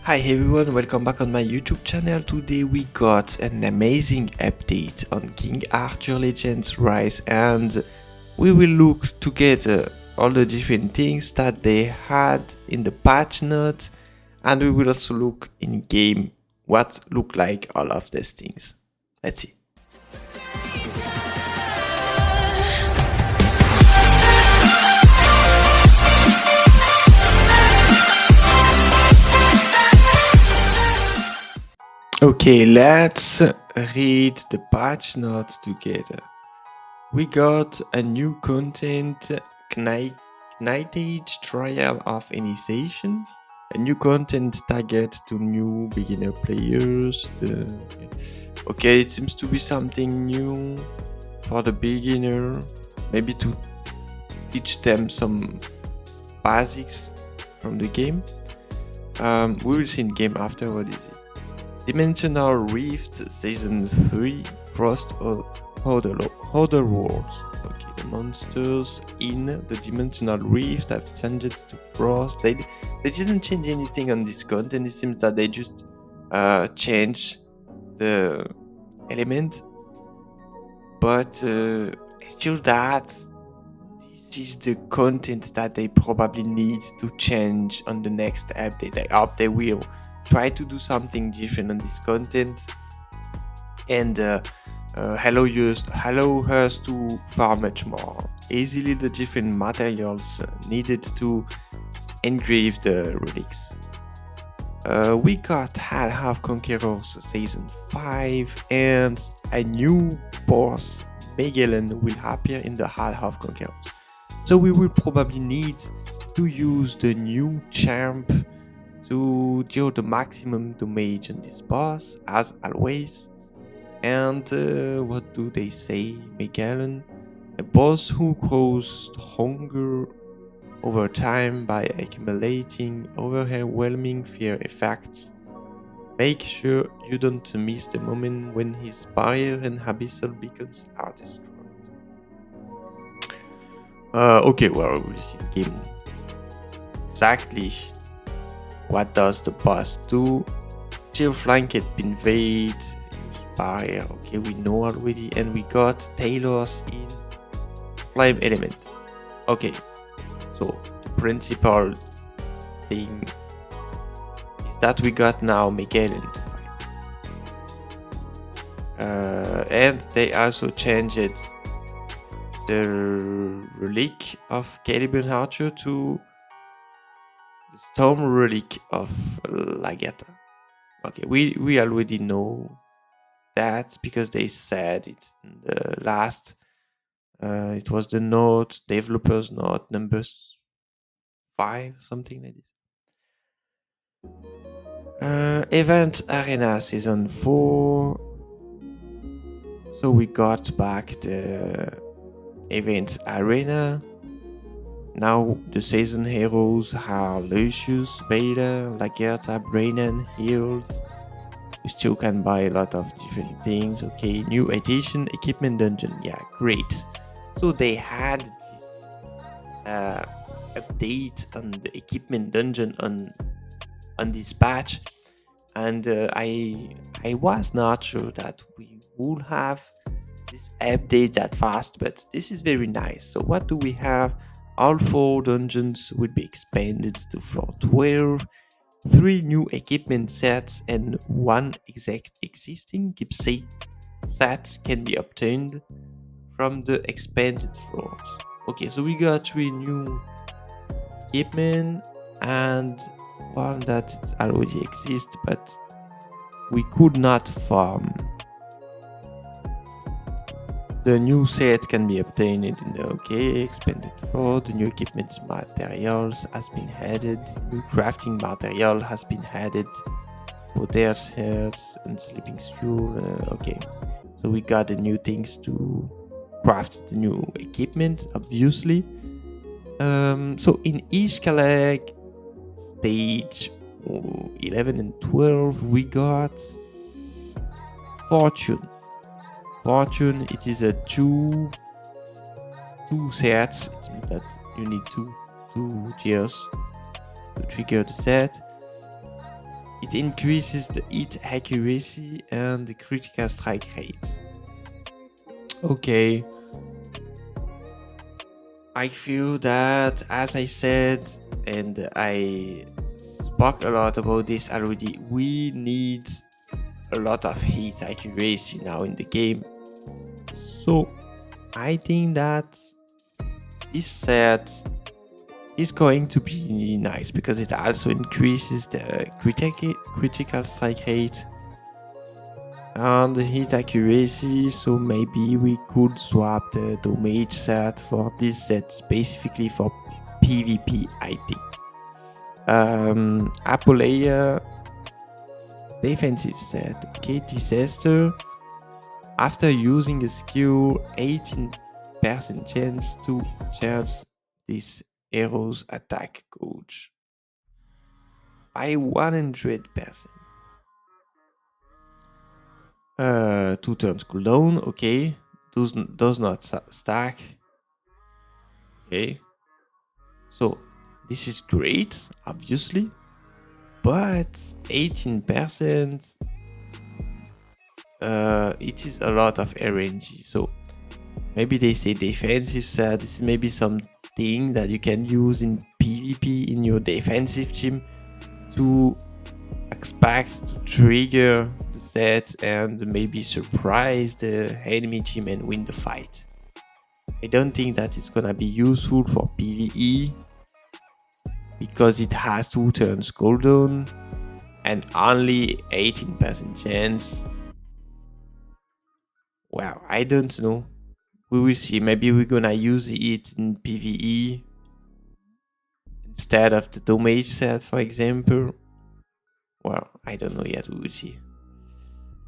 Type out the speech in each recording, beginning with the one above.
Hi everyone, welcome back on my YouTube channel. Today we got an amazing update on King Arthur Legends Rise, and we will look together all the different things that they had in the patch notes, and we will also look in game what look like all of these things. Let's see. Okay, let's read the patch notes together. We got a new content, Knightage Trial of Initiation. A new content target to new beginner players. Okay, it seems to be something new for the beginner. Maybe to teach them some basics from the game. We will see in game after. What is it? Dimensional Rift Season 3 Frost Other Worlds. Okay, the monsters in the Dimensional Rift have changed to Frost. They didn't change anything on this content. It seems that they just changed the element. But still that this is the content that they probably need to change on the next update. I hope they will try to do something different on this content and allow us to farm much more easily the different materials needed to engrave the relics. We got Hall of Conquerors Season 5 and a new boss, Magellan, will appear in the Hall of Conquerors. So we will probably need to use the new champ to deal the maximum damage on this boss, as always. And what do they say? Magellan, a boss who grows stronger over time by accumulating overwhelming fear effects. Make sure you don't miss the moment when his barrier and abyssal beacons are destroyed. Okay, well, we'll see in game exactly what does the boss do. Still flanked, invade, barrier. Okay, we know already, and we got Taylor's in flame element. Okay, so the principal thing is that we got now Magellan to fight. And they also changed the relic of Caliban Archer to the Storm relic of Lagata. Okay, we already know that because they said it in the last. It was the note, developers note number 5, something like this. Event Arena Season 4. So we got back the Event Arena. Now the season heroes are Lucius, Vader, Lagerta, Braynon, Healed. We still can buy a lot of different things. Okay, new edition, equipment dungeon. Yeah, great. So they had this update on the equipment dungeon on this patch, and I was not sure that we would have this update that fast, but this is very nice. So what do we have? All 4 dungeons will be expanded to floor 12. 3 new equipment sets and 1 existing keepsake set can be obtained from the expanded floors. Okay, so we got 3 new equipment and one that already exists, but we could not farm. The new set can be obtained in the expanded floor. The new equipment materials has been added. New crafting material has been added for their sets and sleeping stool. Okay, so we got the new things to craft the new equipment, obviously. So in Ishkalek stage 11 and 12, we got Fortune. Fortune, it is a two sets. It means that you need two gears to trigger the set. It increases the hit accuracy and the critical strike rate. Okay, I feel that, as I said, and I spoke a lot about this already, we need a lot of hit accuracy now in the game. So I think that this set is going to be nice because it also increases the critical strike rate and the hit accuracy. So maybe we could swap the damage set for this set specifically for PvP, I think. Apolea defensive set. Okay, disaster. After using a skill, 18% chance to charge this arrow's attack gauge by 100%. 2 turns cooldown, okay. Does not stack. Okay. So this is great, obviously. But 18%, it is a lot of RNG. So maybe they say defensive set. This is maybe something that you can use in PvP in your defensive team to expect to trigger the set and maybe surprise the enemy team and win the fight. I don't think that it's gonna be useful for PvE because it has 2 turns cooldown and only 18% chance. Well, I don't know. We will see. Maybe we're gonna use it in PvE instead of the damage set, for example. Well, I don't know yet. We will see.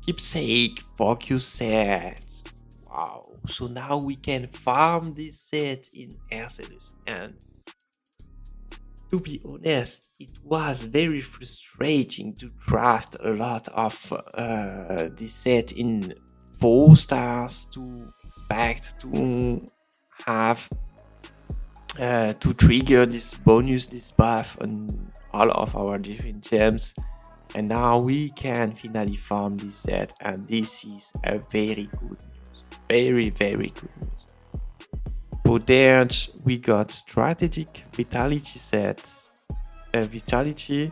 Keepsake focus sets. Wow. So now we can farm this set in Arceus. And to be honest, it was very frustrating to craft a lot of this set in 4 stars to expect to have to trigger this bonus, this buff on all of our different gems. And now we can finally farm this set, and this is a very good news. Very, very good news. Poderge, we got strategic vitality sets. Vitality,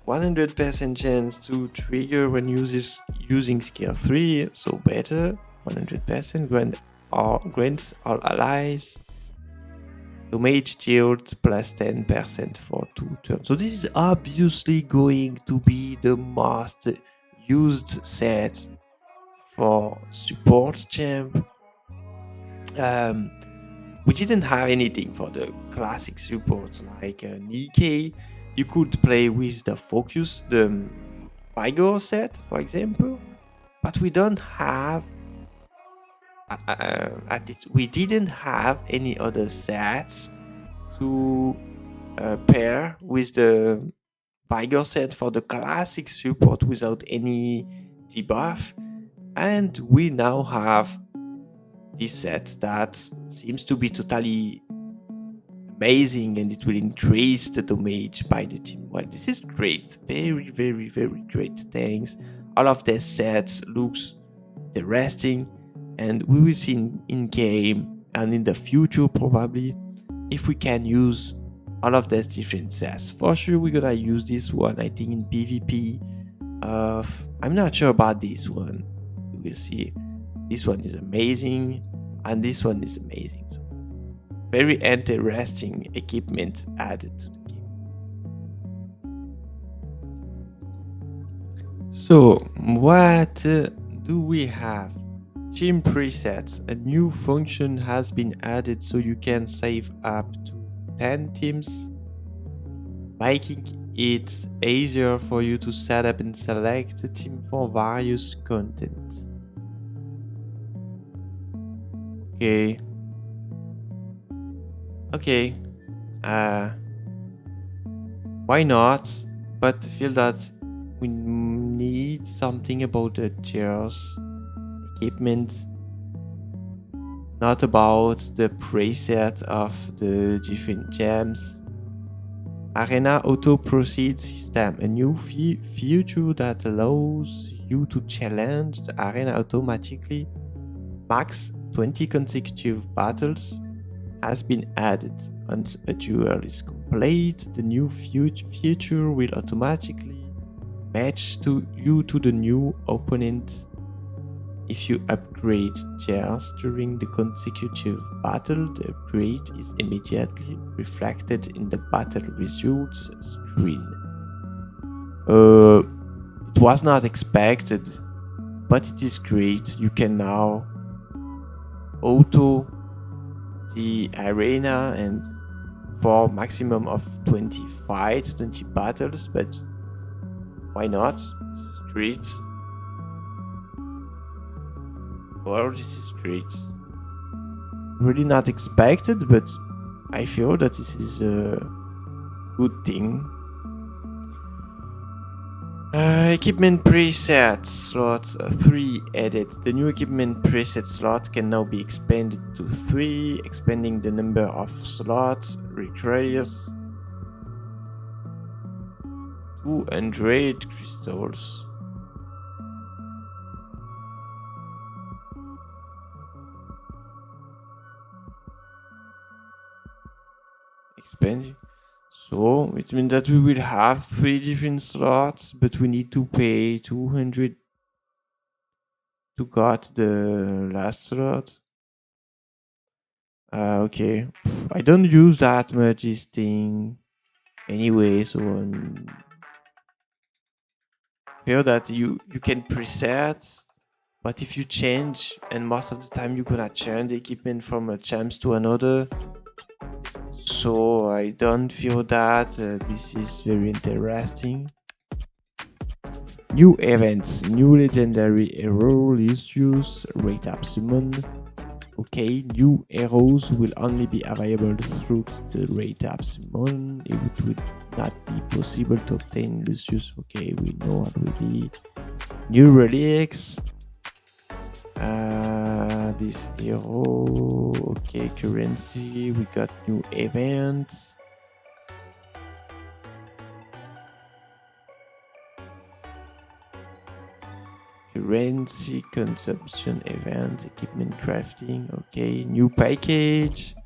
100% chance to trigger when users using skill 3, so better. 100% grants all allies damage dealt plus 10% for 2 turns. So this is obviously going to be the most used set for support champ. We didn't have anything for the classic supports like Nikkei. You could play with the focus, the Vigor set, for example, but we don't have. At least we didn't have any other sets to pair with the Vigor set for the classic support without any debuff. And we now have this set that seems to be totally amazing, and it will increase the damage by the team. Well, this is great. Very, very, very great. Thanks. All of the sets looks interesting, and we will see in game and in the future probably if we can use all of these different sets. For sure, we're gonna use this one, I think, in PvP. I'm not sure about this one. We will see. This one is amazing, and this one is amazing. So, very interesting equipment added to the game. So, what do we have? Team presets. A new function has been added so you can save up to 10 teams, making it easier for you to set up and select a team for various content. Okay. Okay. Why not? But I feel that we need something about the chairs, equipment, not about the preset of the different gems. Arena Auto Proceed System, a new feature that allows you to challenge the arena automatically. Max 20 consecutive battles has been added. Once a duel is complete, the new feature will automatically match you to the new opponent. If you upgrade tiers during the consecutive battle, the upgrade is immediately reflected in the battle results screen. It was not expected, but it is great. You can now auto the arena and for maximum of 20 fights, 20 battles, but why not? This is great. Well, this is great. Really not expected, but I feel that this is a good thing. Equipment preset slot 3 added. The new equipment preset slot can now be expanded to 3. Expanding the number of slots requires 200 crystals. Expanding. So it means that we will have 3 different slots, but we need to pay 200 to get the last slot. Okay. I don't use that much this thing anyway, so feel that you can preset, but if you change, and most of the time you're gonna change the equipment from a champs to another, so I don't feel that this is very interesting. New events, new legendary hero issues, rate up summon. Okay, new heroes will only be available through the rate up summon. It would not be possible to obtain Lucius. Okay, we know already. New relics. This hero. Okay, currency. We got new events. Currency consumption event, equipment crafting. Okay, new package.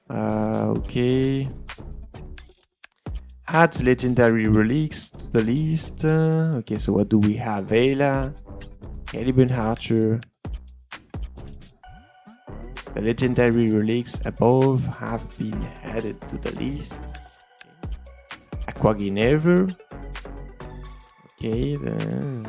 Okay. Add legendary relics to the list. Okay, so what do we have? Vela, Caliban Archer. The legendary relics above have been added to the list. Aqua Ginever. Okay, then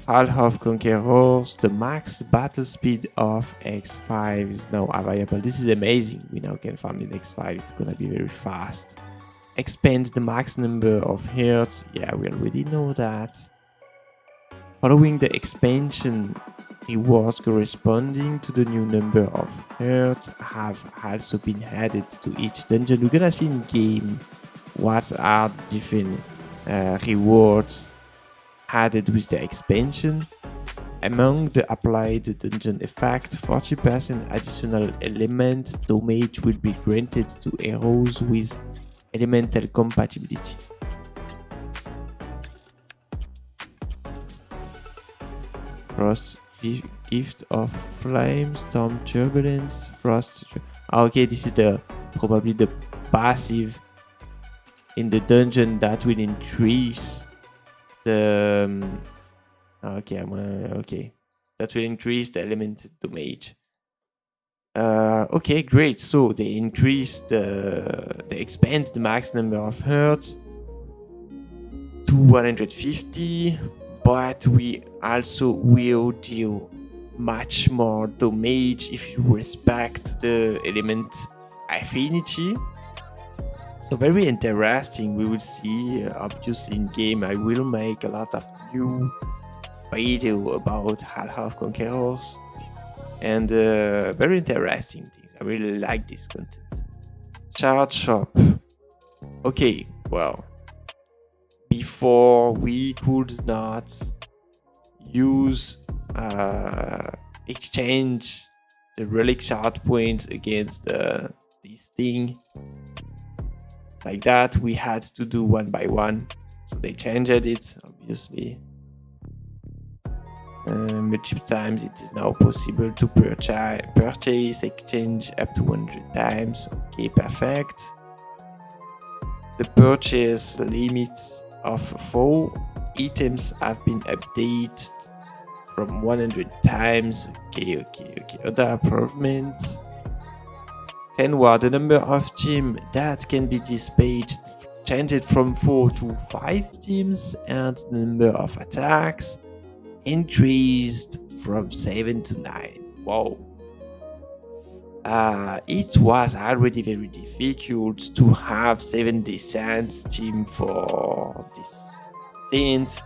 Half Conquerors. The max battle speed of X5 is now available. This is amazing. We now can farm in X5. It's gonna be very fast. Expand the max number of hearts. Yeah, we already know that. Following the expansion, rewards corresponding to the new number of hearts have also been added to each dungeon. We're gonna see in game what are the different rewards added with the expansion. Among the applied dungeon effect, 40% additional element damage will be granted to heroes with elemental compatibility. Frost Gift of Flame, Storm Turbulence, Frost. Okay, this is probably the passive in the dungeon that will increase the okay, that will increase the element damage. Okay, great. So they expand the max number of hurts to 150, but we also will deal much more damage if you respect the element affinity. So very interesting. We will see. Obviously, in game, I will make a lot of new video about Half Conquerors, and very interesting things. I really like this content. Chart shop. Okay, well, before we could not use exchange the relic shard points against this thing. Like that, we had to do one by one. So they changed it, obviously. Multiple times it is now possible to purchase exchange up to 100 times. Okay, perfect. The purchase limits of 4 items have been updated from 100 times. Okay. Other improvements. 10 were the number of teams that can be dispatched changed from 4 to 5 teams, and the number of attacks increased from 7 to 9. Wow. It was already very difficult to have 7 descent team for this things.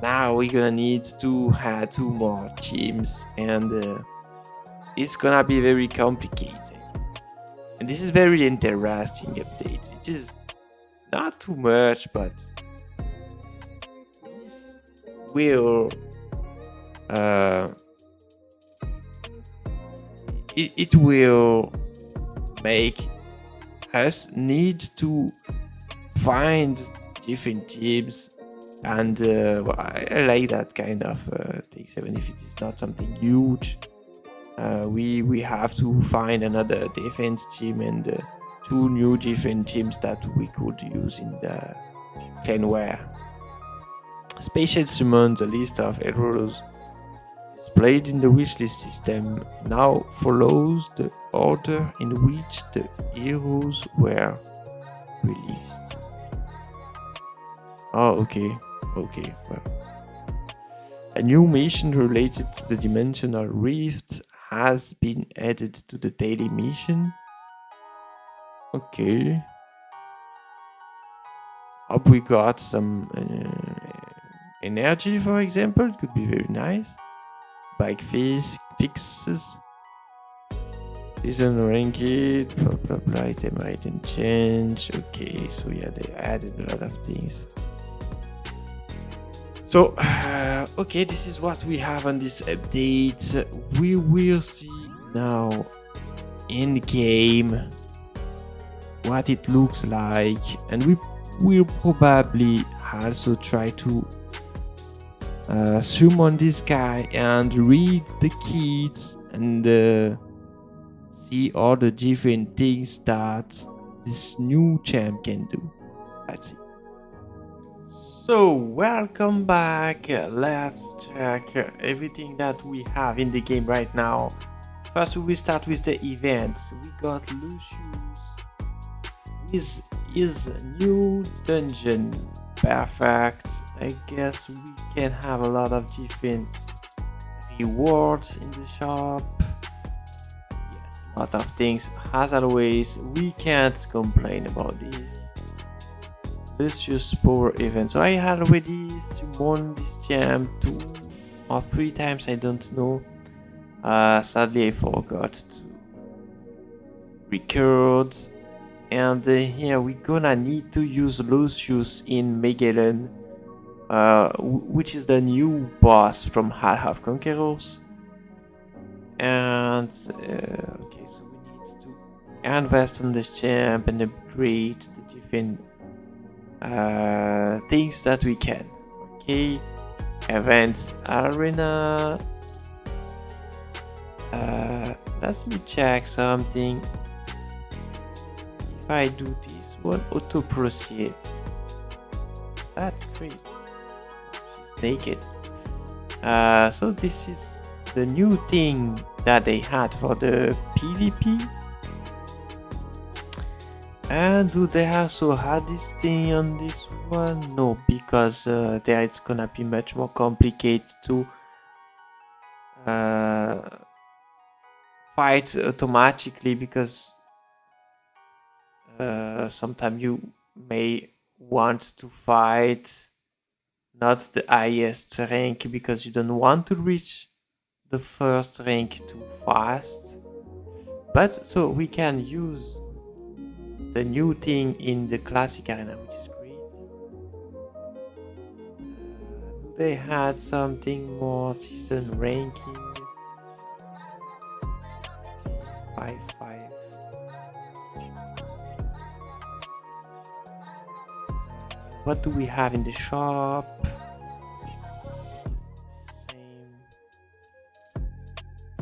Now we're gonna need to add 2 more teams, and it's gonna be very complicated. And this is very interesting update. It is not too much, but this will it will make us need to find different teams, and well, I like that kind of things, even if it is not something huge. We have to find another defense team and 2 new different teams that we could use in the clanware. Special summon. The list of heroes displayed in the wishlist system now follows the order in which the heroes were released. Oh, okay. Well, a new mission related to the dimensional rift has been added to the daily mission. Okay. Hope we got some energy, for example. It could be very nice. Bike fixes. Season ranked, blah, item item change. Okay, so yeah, they added a lot of things. So, okay, this is what we have on this update. We will see now in game what it looks like, and we will probably also try to summon this guy and read the keys and see all the different things that this new champ can do. Let's see. So, welcome back. Let's check everything that we have in the game right now. First, we will start with the events. We got Lucius with his new dungeon. Perfect. I guess we can have a lot of different rewards in the shop. Yes, a lot of things. As always, we can't complain about this. Let's just power event. So I had already summoned this champ 2 or 3 times, I don't know. Sadly I forgot to record. And here we're gonna need to use Lucius in Megalon, which is the new boss from Half of Conquerors. And okay, so we need to invest on this champ and upgrade the different things that we can. Okay, events arena. Let me check something. If I do this one, auto proceed. That's great. She's naked. So this is the new thing that they had for the PvP. And do they also have this thing on this one? No, because there it's gonna be much more complicated to fight automatically, because sometimes you may want to fight not the highest rank because you don't want to reach the first rank too fast. But so we can use the new thing in the classic arena, which is great. Do they had something more season ranking? 5-5. What do we have in the shop? Same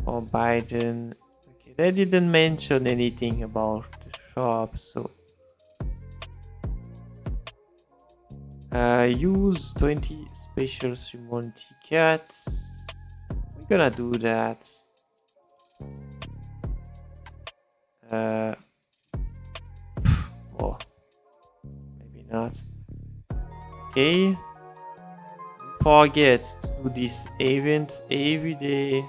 for Biden. Okay, they didn't mention anything about the shop, so use 20 special summon tickets. We're gonna do that. Oh, maybe not. Okay. Forget to do this event every day.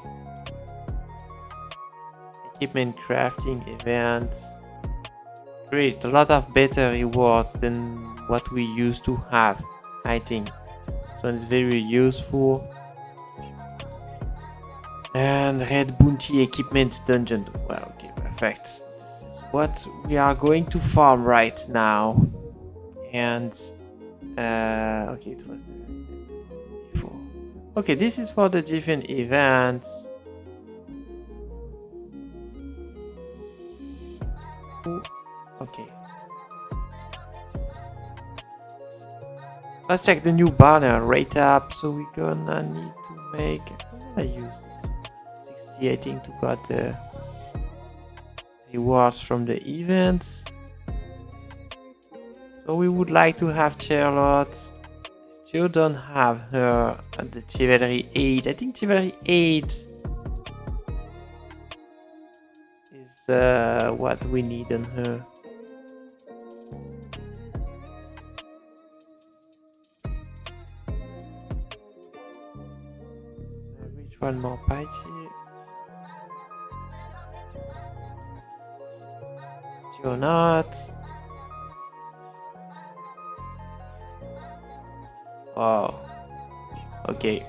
Equipment crafting events. Great, a lot of better rewards than what we used to have, I think. So it's very useful. And red bounty equipment dungeon. Well, okay, perfect. This is what we are going to farm right now. And okay, it was the before. Okay, this is for the different events. Okay. Let's check the new banner rate up. So we're gonna need to make. I'm gonna use this 60. I think to got the rewards from the events. So we would like to have Charlotte. Still don't have her at the Chivalry 8. I think Chivalry 8 is what we need on her. Reach one more patch. Still not. Wow. Okay.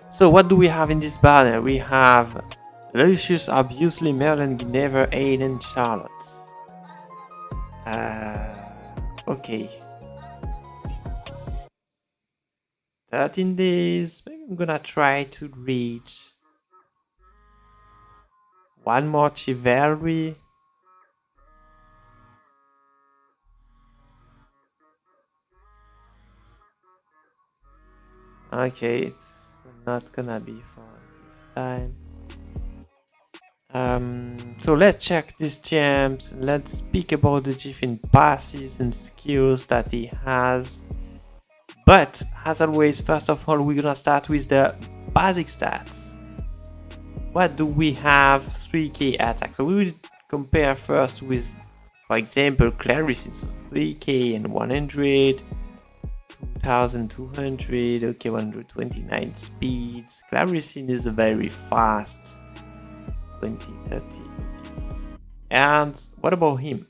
So what do we have in this banner? We have Lucius, obviously Merlin, Guinevere, Aiden, Charlotte. Okay. 13 days. Maybe I'm gonna try to reach one more Chivalry. Okay, it's not gonna be fun this time. So let's check these gems. Let's speak about the different passives and skills that he has. But as always, first of all, we're gonna start with the basic stats. What do we have? 3k attack. So we will compare first with, for example, Clarice. So 3k and 100. 2200, okay, 129 speeds. Claricine is very fast. 2030. And what about him?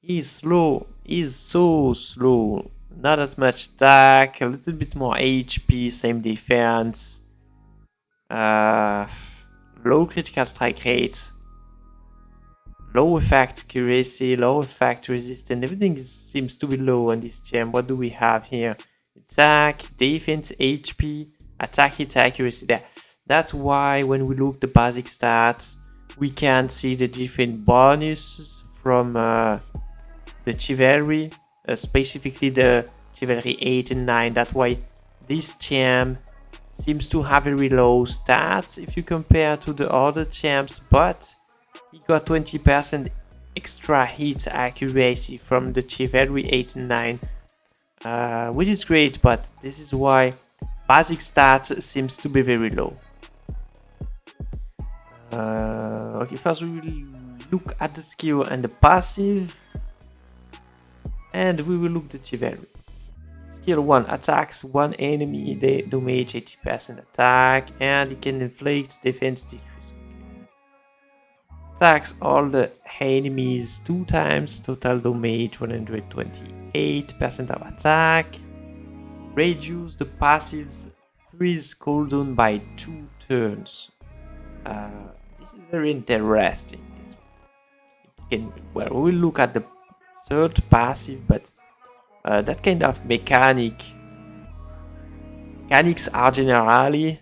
He's slow. He's so slow. Not as much attack, a little bit more HP, same defense. Low critical strike rate. Low effect accuracy, low effect resistance, everything seems to be low on this gem. What do we have here? Attack, defense, HP, attack, hit, accuracy. That's why when we look the basic stats, we can see the different bonuses from the Chivalry, specifically the Chivalry 8 and 9. That's why this gem seems to have very low stats if you compare to the other gems, but he got 20% extra hit accuracy from the Chivalry 8 and 9, which is great, but this is why basic stats seems to be very low. Okay, first we will look at the skill and the passive, and we will look at the Chivalry. Skill 1 attacks one enemy, they damage 80% attack, and it can inflict defense decrease. Attacks all the enemies 2 times, total damage 128% of attack. Reduce the passive's freeze cooldown by 2 turns. This is very interesting. Well, we will look at the third passive, but that kind of mechanics are generally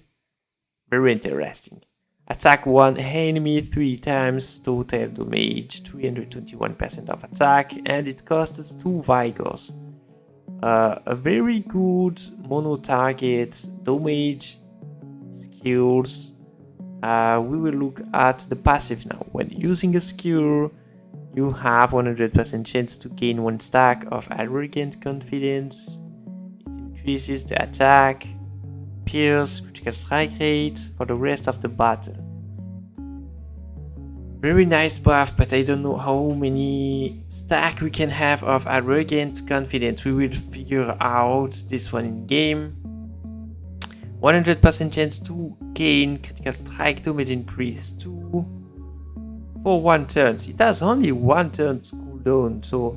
very interesting. Attack one enemy 3 times, total damage 321% of attack, and it costs 2 Vigors. A very good mono target damage skills. We will look at the passive now. When using a skill, you have 100% chance to gain 1 stack of arrogant confidence. It increases the attack, pierce, critical strike rate for the rest of the battle. Very nice buff, but I don't know how many stack we can have of arrogant confidence. We will figure out this one in game. 100% chance to gain critical strike damage increase 2 for 1 turn. It has only 1 turn cooldown, so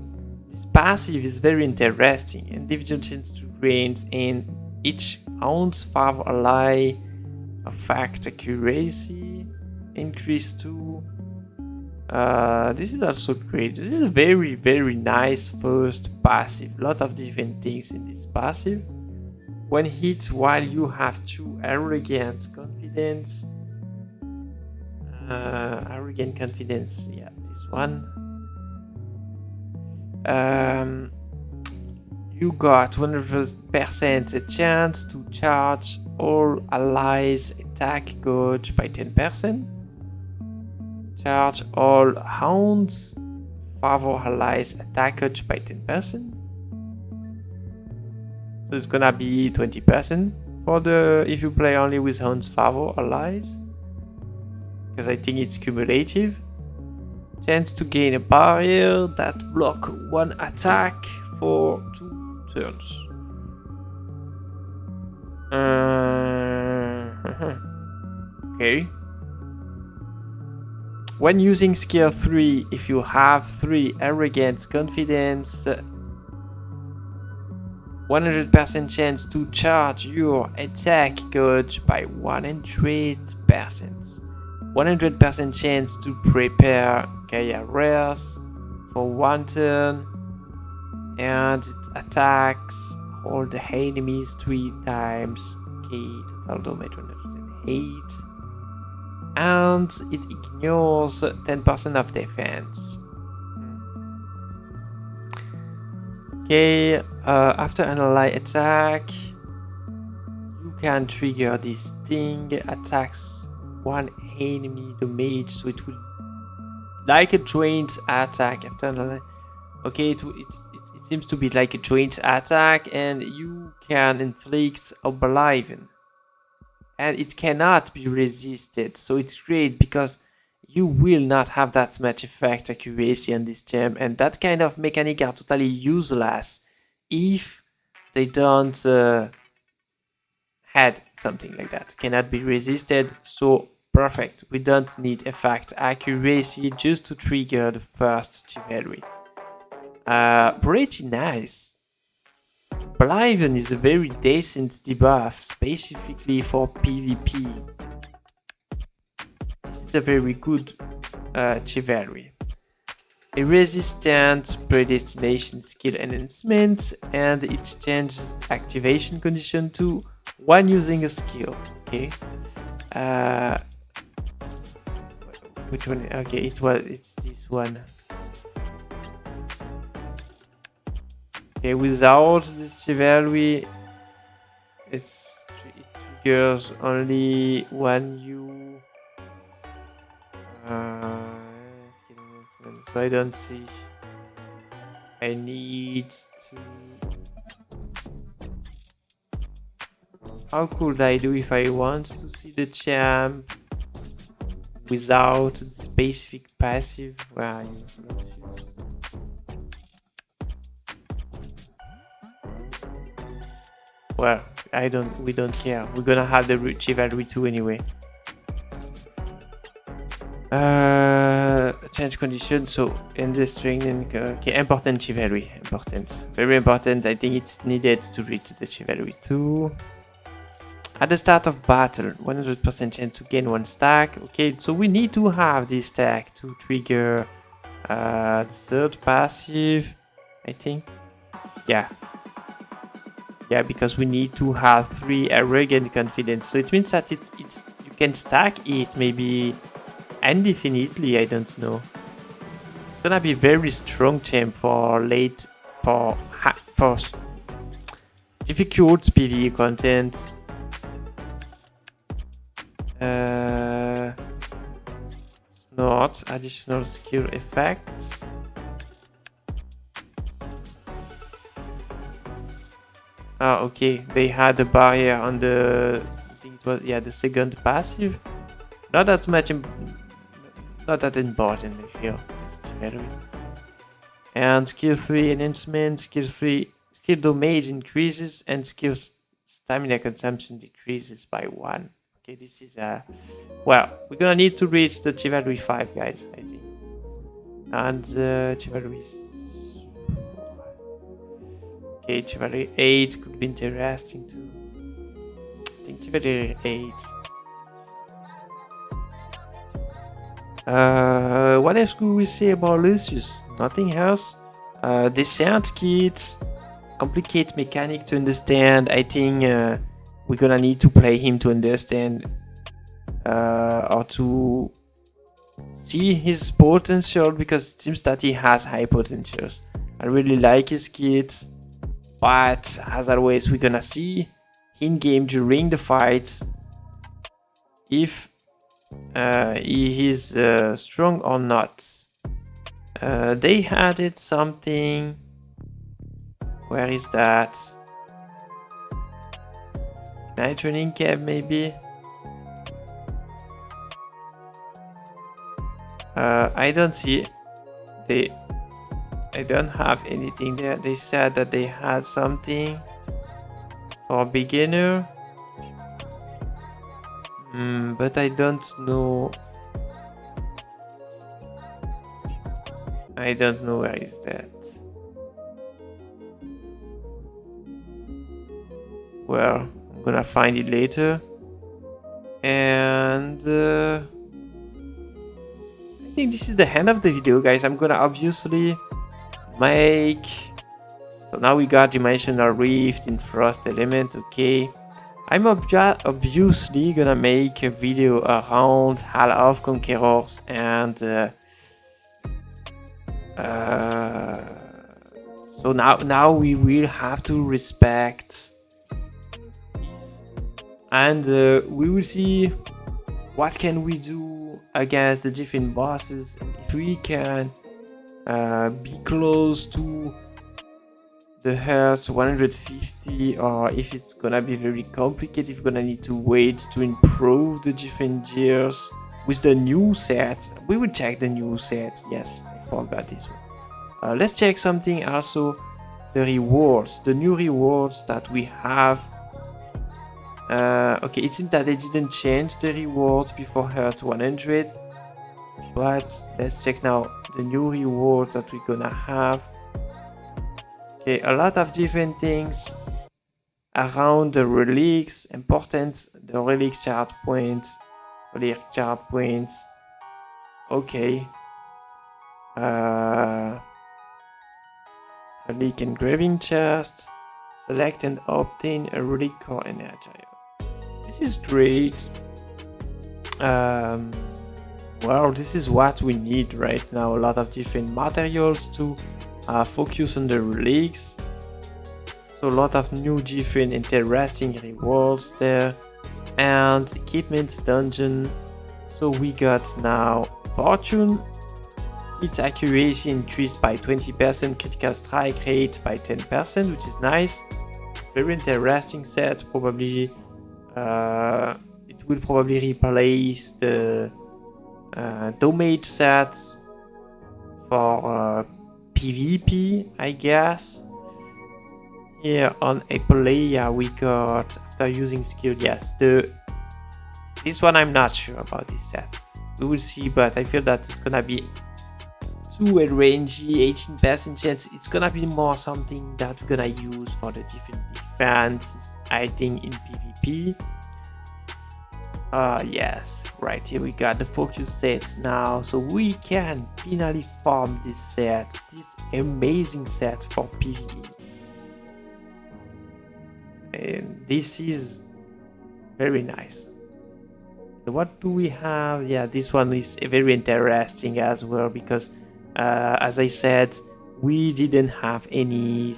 this passive is very interesting. Individual chance to gain in each ounce favor ally affect accuracy increase 2. This is also great. This is a very, very nice first passive. Lot of different things in this passive. When hit while you have 2 arrogant confidence. Arrogant confidence, yeah, this one. You got 100% a chance to charge all allies attack gauge by 10%. Charge all hounds favor allies attack gauge by 10%. So it's gonna be 20% for the if you play only with hounds favor allies. Because I think it's cumulative. Chance to gain a barrier that block 1 attack for 2 turns. Okay. When using skill 3, if you have 3 arrogance confidence, 100% chance to charge your attack gauge by 100%. 100% chance to prepare Gaia Rares for 1 turn, and it attacks all the enemies 3 times. Okay, total damage 108, and it ignores 10% of defense. Okay, after an ally attack, you can trigger this thing, attacks 1 enemy damage, so it will like a joint attack after an ally. Okay, it seems to be like a joint attack, and you can inflict Oblivion, and it cannot be resisted. So it's great because you will not have that much effect accuracy on this gem, and that kind of mechanic are totally useless if they don't had something like that. Cannot be resisted, so perfect. We don't need effect accuracy just to trigger the first chivalry. Pretty nice. Oblivion is a very decent debuff, specifically for PvP. This is a very good chivalry. A resistant predestination skill enhancement, and it changes activation condition to 1 using a skill. Okay. Which one? Okay, it's this one. Okay, without this chivalry, it triggers only 1 U. So I don't see. I need to. How could I do if I want to see the champ without the specific passive? Where well, we don't care. We're gonna have the chivalry 2 anyway. Change condition, so in this string, okay, important chivalry, important, very important. I think it's needed to reach the chivalry 2. At the start of battle, 100% chance to gain 1 stack. Okay, so we need to have this stack to trigger the 3rd passive, I think. Yeah, because we need to have 3 arrogant confidence. So it means that you can stack it maybe indefinitely. I don't know. It's gonna be very strong champ for late for difficult PvE content. Snort, additional skill effects. Ah, okay. They had a barrier on the, I think it was, yeah, the second passive. Not that much, not that important, I feel. And skill 3 enhancement, skill 3 skill damage increases, and skill stamina consumption decreases by 1. Okay, this is well, we're gonna need to reach the Chivalry 5, guys, I think. And Chivalry. Okay, Chivalry 8 could be interesting too. I think Chivalry 8. What else could we say about Lucius? Nothing else. Descent kits, complicated mechanic to understand. I think we're gonna need to play him to understand or to see his potential, because it seems that he has high potentials. I really like his kits, but as always, we're gonna see in game during the fight if he is strong or not. They added something. Where is that? Night training camp, maybe? I don't see. I don't have anything there. They said that they had something for beginner. But I don't know. I don't know where is that. Well, I'm gonna find it later. And I think this is the end of the video, guys. I'm gonna obviously make. So now we got Dimensional Rift in Frost Element. Okay. I'm obviously gonna make a video around Hall of Conquerors and so now we will have to respect this, and we will see what can we do against the different bosses, if we can be close to the Hertz 150, or if it's gonna be very complicated, if we're gonna need to wait to improve the different gears with the new set. We will check the new set. Yes, I forgot this one. Let's check something also, the rewards, the new rewards that we have. Okay, it seems that they didn't change the rewards before Hertz 100, but let's check now the new rewards that we're gonna have. Okay, a lot of different things around the relics, important, the relic chart points, relic chart points. Okay. Relic engraving chest, select and obtain a relic core energizer. This is great. Well, this is what we need right now, a lot of different materials to focus on the relics. So a lot of new different interesting rewards there, and equipment dungeon. So we got now fortune, its accuracy increased by 20%, critical strike rate by 10%, which is nice. Very interesting set. Probably it will probably replace the damage sets for PvP, I guess. Here on Apolea we got, after using skill, yes, this one I'm not sure about this set. We will see, but I feel that it's gonna be too rangy, 18% chance. It's gonna be more something that we're gonna use for the different defense, I think, in PvP. Yes, right here we got the focus sets now, so we can finally farm this set, this amazing set for PvE. And this is very nice. what do we have? Yeah, this one is very interesting as well because, as I said, we didn't have any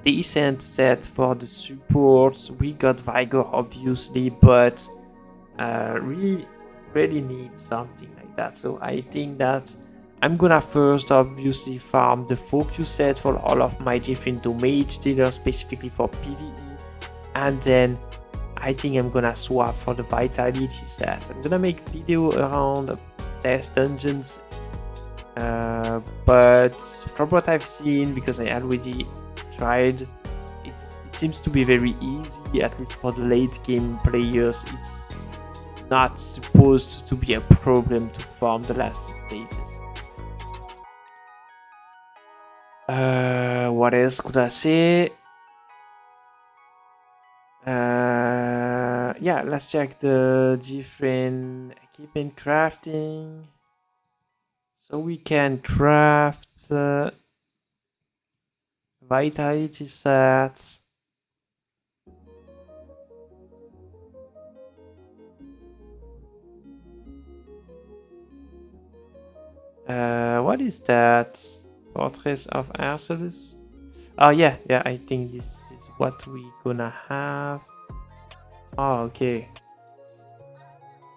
decent set for the supports. We got Vigor obviously, but we really need something like that. So I think that I'm gonna first obviously farm the focus set for all of my different mage dealers, specifically for PvE, and then I think I'm gonna swap for the vitality set. I'm gonna make video around test dungeons, but from what I've seen, because I already tried, it seems to be very easy, at least for the late game players. It's not supposed to be a problem to farm the last stages. What else could I say? Yeah, let's check the different equipment crafting. So we can craft vitality sets. What is that? Fortress of Arcelus? Oh yeah, I think this is what we gonna have. Oh, okay.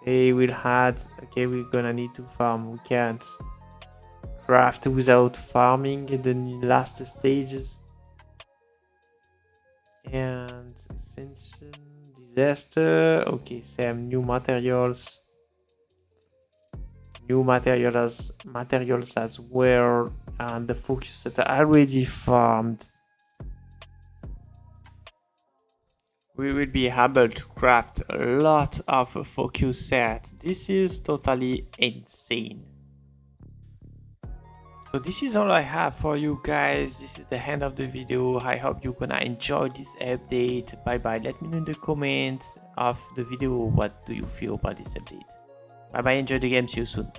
They will add. Okay, we're gonna need to farm. We can't craft without farming in the last stages. And Ascension, Disaster. Okay, same new materials. New materials as well. And the focus that are already farmed. We will be able to craft a lot of focus sets. This is totally insane. So this is all I have for you guys. This is the end of the video. I hope you're gonna enjoy this update. Bye bye. Let me know in the comments of the video what do you feel about this update. Bye bye. Enjoy the game. See you soon.